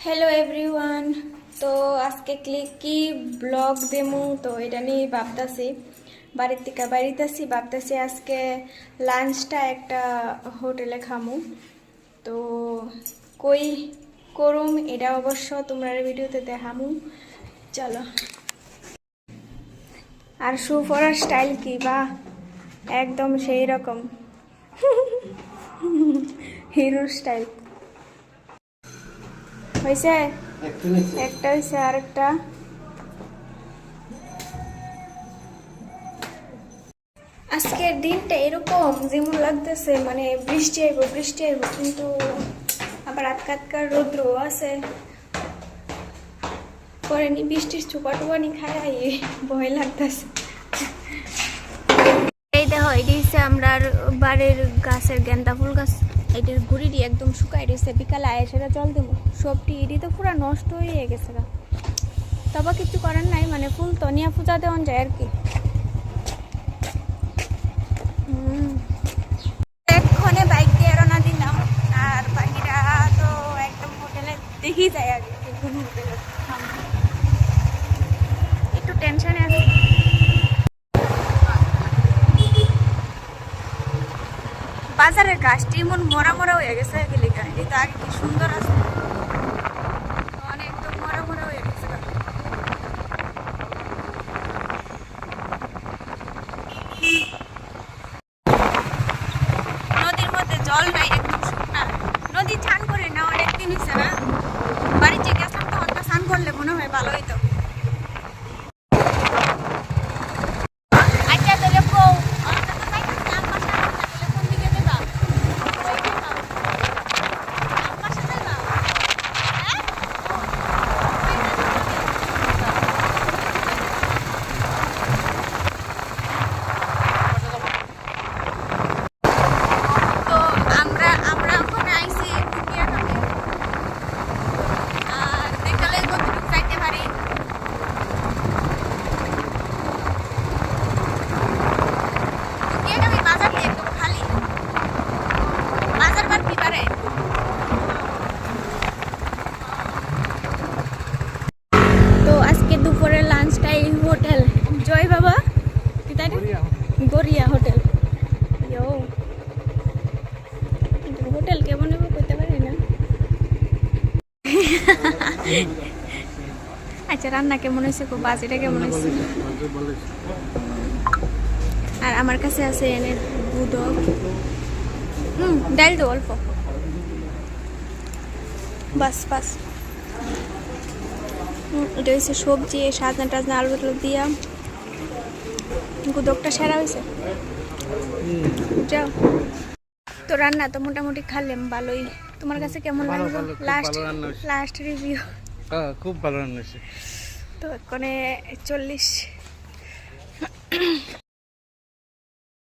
Hello everyone. তো আজকে কি ব্লগ দেমু তো এটা নিয়ে ভাবতেছি। বাড়ির থেকে বাড়িতেছি ভাবতেছি আজকে লাঞ্চটা একটা হোটেলে খামু। তো কই করুম এটা অবশ্য তোমরা ভিডিওতে দেখামু। চলো। আর শু পরার স্টাইল কি বা একদম সেই রকম হিরোর স্টাইল হয়েছে। একটা হয়েছে আরেকটা। আজকের দিনটা এরকম যেমন লাগতেছে মানে বৃষ্টি আইব কিন্তু আবার আটকাটকার রৌদ্র আছে। পরে বৃষ্টির চুপা টুপানি খাই ভয় লাগতেছে। এই দেখো এটি হচ্ছে আমরা বাড়ির গাছের গেন্দা ফুল গাছ। এটির গুড়িটি একদম শুকাই রয়েছে। বিকালে আয় সেটা জল দেবো সবটি এটি তো পুরো নষ্ট হয়ে গেছে। তবে কিছু করার নাই মানে ফুল তো নিয়ে পূজা দেওয়া যায় আর কি। এক্ষণে বাইক দিয়ে রওনা দিলাম আর বাকিরা তো একদম হোটেলে দেখি যায় আর কি। একটু টেনশনে আছে। বাজারের গাছটি এমন মরা মরা হয়ে গেছে গেলিকা। এটা আগে কি সুন্দর আছে, একদম মরা মরা হয়ে গেছে। নদীর মধ্যে জল নাই, একদম শুকনা। নদী চান করে না অনেকদিন হয়েছে না। বাড়িতে গেছিলাম তো একটা স্নান করলে মনে হয় ভালো হইতো। দুপুরের লাঞ্চটাই হোটেল জয় বাবা গড়িয়া হোটেল। হোটেল কেমন হবে করতে পারি না। আচ্ছা রান্না কেমন হয়েছে, বাজিটা কেমন হয়েছে। আর আমার কাছে আছে এনে দুধ ডাল তো অল্প বাস বাস। এটা হচ্ছে সবজি সাজনা টাজনা আলু টালু দিয়া গুদকটা সেরা হয়েছে। যাও তো রান্না তো মোটামুটি খাইলাম ভালোই। তোমার কাছে কেমন লাগলো লাস্ট রিভিউ? খুব ভালো রান্না হয়েছে। তো এখানে 40